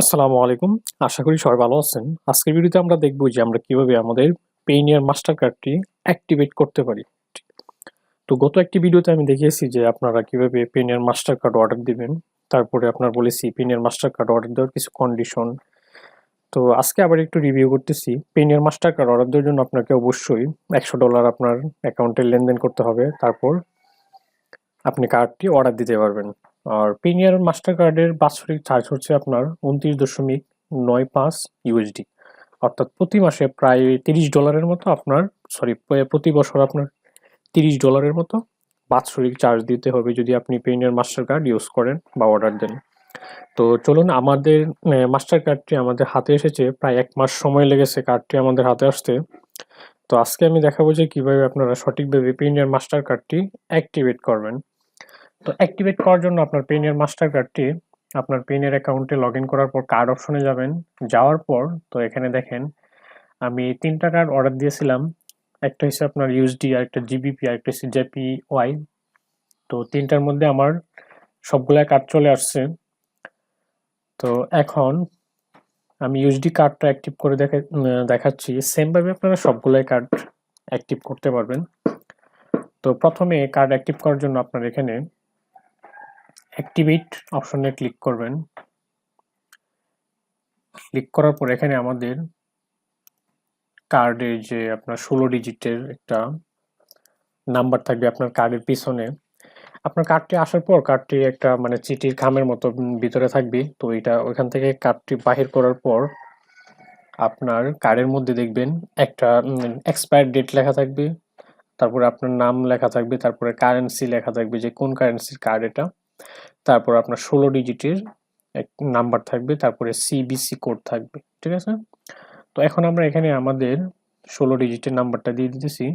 আসসালামু আলাইকুম। আশা করি সবাই ভালো আছেন। আজকের ভিডিওতে আমরা দেখব যে আমরা কিভাবে আমাদের পেইনিয়ার মাস্টার কার্ডটি অ্যাক্টিভেট করতে পারি। তো গত একটি ভিডিওতে আমি দেখিয়েছি যে আপনারা কিভাবে পেইনিয়ার মাস্টার কার্ড অর্ডার দিবেন। তারপরে আপনার বলেছি পেইনিয়ার মাস্টার কার্ড অর্ডার দেওয়ার কিছু কন্ডিশন। তো আজকে আবার একটু রিভিউ করতেছি। পেইনিয়ার মাস্টার কার্ড অর্ডার দেওয়ার জন্য আপনাকে অবশ্যই $100 আপনার অ্যাকাউন্টে লেনদেন করতে হবে। তারপর আপনি কার্ডটি অর্ডার দিতে পারবেন। আর পেইনিয়ার মাস্টার কার্ডের বাৎসরিক চার্জ হচ্ছে আপনার 29.95 ইউএসডি, অর্থাৎ প্রতি মাসে প্রায় $30 মতো আপনার প্রতি বছর আপনার $30 মতো বাৎসরিক চার্জ দিতে হবে যদি আপনি পেইনিয়ার মাস্টার কার্ড ইউজ করেন বা অর্ডার দেন। তো চলুন, আমাদের মাস্টার কার্ডটি আমাদের হাতে এসেছে, প্রায় 1 মাস সময় লেগেছে কার্ডটি আমাদের হাতে আসতে। তো আজকে আমি দেখাবো যে কিভাবে আপনারা সঠিকভাবে পেইনিয়ার মাস্টার কার্ডটি অ্যাক্টিভেট করবেন। তো অ্যাক্টিভেট করার জন্য আপনার পেইনিয়ার মাস্টার কার্ডটি আপনার পেইনের অ্যাকাউন্টে লগ ইন করার পর কার্ড অপশনে যাবেন। যাওয়ার পর তো এখানে দেখেন আমি 3টা কার্ড অর্ডার দিয়েছিলাম। একটা হচ্ছে আপনার ইউএসডি, আর একটা জিবিপি, আর একটা হচ্ছে জেপিওয়াই। তো 3টার মধ্যে আমার সবগুলা কার্ড চলে আসছে। তো এখন আমি ইউএসডি কার্ডটা অ্যাক্টিভ করে দেখাচ্ছি। সেমভাবে আপনারা সবগুলাই কার্ড অ্যাক্টিভ করতে পারবেন। তো প্রথমে কার্ড অ্যাক্টিভ করার জন্য আপনার এখানে অ্যাক্টিভেট অপশনে ক্লিক করবেন। ক্লিক করার পর এখানে আমাদের কার্ডের যে আপনার 16 ডিজিটের একটা নাম্বার থাকবে আপনার কার্ডের পিছনে। আপনার কার্ডটি আসার পর কার্ডটি একটা মানে চিঠির খামের মতো ভিতরে থাকবে। তো এটা ওইখান থেকে কার্ডটি বাহির করার পর আপনার কার্ডের মধ্যে দেখবেন একটা এক্সপায়ার ডেট লেখা থাকবে, তারপরে আপনার নাম লেখা থাকবে, তারপরে কারেন্সি লেখা থাকবে যে কোন কারেন্সির কার্ড এটা, তারপর আপনার 16 ডিজিটের এক নাম্বার থাকবে, তারপরে সিবিসি কোড থাকবে। ঠিক আছে? তো এখন আমরা এখানে আমাদের 16 ডিজিটের নাম্বারটা দিয়ে দিতেছি।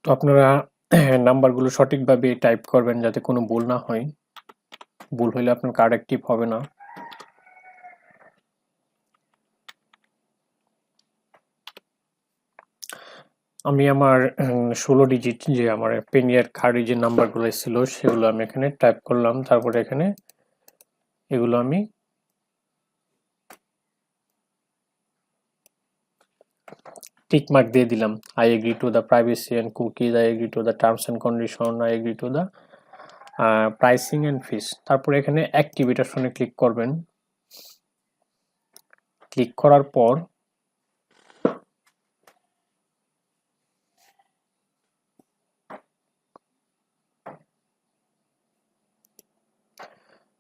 তো আপনারা নাম্বারগুলো সঠিকভাবে টাইপ করবেন যাতে কোনো ভুল না হয়। ভুল হলে আপনার কার্ড অ্যাক্টিভ হবে না। আমি আমার 16 ডিজিট যে আমার পেনিয়ার কার্ডে যে নাম্বারগুলো ছিল সেগুলো আমি এখানে টাইপ করলাম। তারপরে এখানে এগুলো আমি টিক মার্ক দিয়ে দিলাম। I agree to the privacy and cookies, I agree to the terms and condition, I agree to the pricing and fees. তারপরে এখানে অ্যাক্টিভেট অপশনে ক্লিক করবেন। ক্লিক করার পর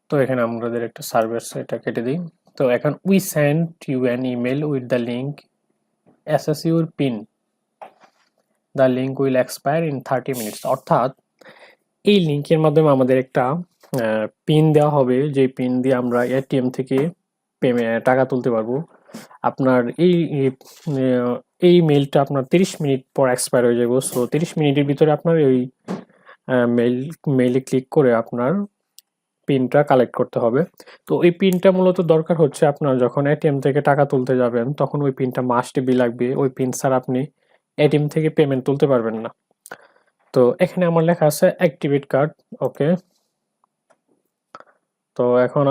তো এখানে আমাদের একটা সার্ভার, এটা কেটে দিই। তো এখন we send you an email with the link access your pin, the link will expire in 30 minutes. অর্থাৎ এই লিঙ্কের মাধ্যমে আমাদের একটা পিন দেওয়া হবে, যে পিন দিয়ে আমরা এটিএম থেকে টাকা তুলতে পারবো। আপনার এই মেইলটা আপনার 30 মিনিট পর এক্সপায়ার হয়ে যাবে। সো 30 মিনিটের ভিতরে আপনার ওই মেইলে ক্লিক করে আপনার পিনটা কালেক্ট করতে হবে। তো এই পিনটা মূলত দরকার হচ্ছে আপনার যখন এটিএম থেকে টাকা তুলতে যাবেন তখন ওই পিনটা মাস্ট বি লাগবে। ওই পিন ছাড়া আপনি এটিএম থেকে পেমেন্ট তুলতে পারবেন না। তো এখানে আমার লেখা আছে অ্যাক্টিভেট কার্ড। ওকে, তো এখন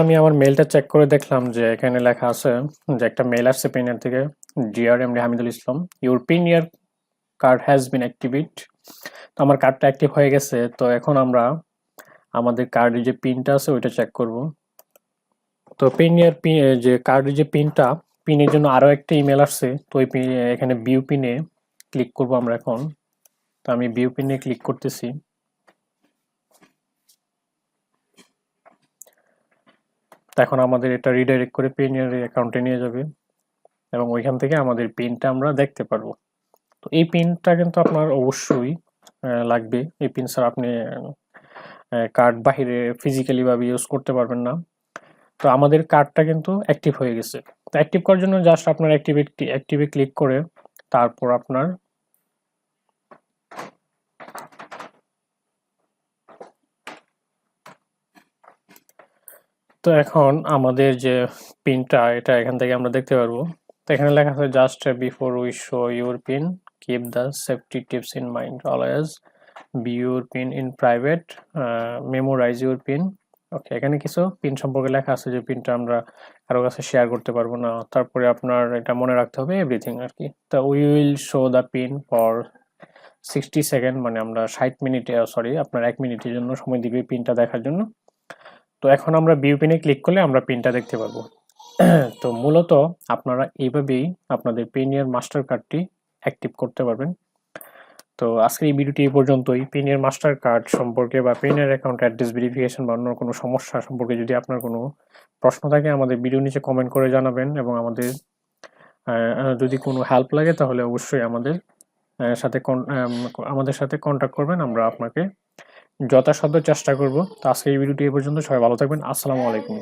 আমি আমার মেলটা চেক করে দেখলাম যে এখানে লেখা আছে যে একটা মেল আসছে পেনিয়ার থেকে, dear MD Hamidul Islam, your Payoneer card has been activate. তো আমার কার্ডটা অ্যাক্টিভ হয়ে গেছে। তো এখন আমরা আমাদের কার্ডের যে পিনটা আছে ওইটা চেক করব। তো পেনিয়ার যে কার্ডের যে পিনটা, পিনের জন্য আরও একটা ইমেল আসছে। তো ওই এখানে ভিউ পিনে ক্লিক করব আমরা এখন। তো আমি ভিউ পিনে ক্লিক করতেছি। এখন আমাদের এটা রিডাইরেক্ট করে পেনিয়ার অ্যাকাউন্টে নিয়ে যাবে এবং ওইখান থেকে আমাদের পিনটা আমরা দেখতে পারবো। তো এই পিনটা কিন্তু আপনার অবশ্যই লাগবে। এই পিন ছাড়া আপনি কার্ড বাহিরে ফিজিক্যালি ভাবে ইউজ করতে পারবেন না। তো আমাদের কার্ডটা কিন্তু অ্যাক্টিভ হয়ে গেছে। তো অ্যাক্টিভ করার জন্য জাস্ট আপনার অ্যাক্টিভে ক্লিক করে তারপর আপনার তো এখন আমাদের যে পিনটা এটা এখান থেকে আমরা দেখতে পারবো। তো এখানে লেখা আছে just before we show your pin keep the safety tips in mind always be your pin in private memorise your pin. Okay, এখানে কিছু পিন সম্পর্কে লেখা আছে যে পিনটা আমরা কারো কাছে শেয়ার করতে পারবো না, তারপরে আপনার এটা মনে রাখতে হবে এভরিথিং আর কি। তো we will show the pin for 60 second, মানে আমরা 60 মিনিটে আপনার 1 মিনিটের জন্য সময় দিবে পিনটা দেখার জন্য। তো এখন আমরা ভিউ পিনে ক্লিক করলে আমরা পিনটা দেখতে পারবো। তো মূলত আপনারা এইভাবেই আপনাদের পেনিয়ার মাস্টার কার্ডটি অ্যাক্টিভ করতে পারবেন। তো আজকের এই ভিডিওটি এই পর্যন্তই। পেনিয়ার মাস্টার কার্ড সম্পর্কে বা পেনিয়ার অ্যাকাউন্ট অ্যাড্রেস ভেরিফিকেশন বা অন্য কোনো সমস্যা সম্পর্কে যদি আপনার কোনো প্রশ্ন থাকে আমাদের ভিডিও নিচে কমেন্ট করে জানাবেন, এবং আমাদের যদি কোনো হেল্প লাগে তাহলে অবশ্যই আমাদের সাথে কন্ট্যাক্ট করবেন, আমরা আপনাকে যথাসাধ্য চেষ্টা করব। তো আজকে এই ভিডিওটি এই পর্যন্ত, সবাই ভালো থাকবেন। আসসালামু আলাইকুম।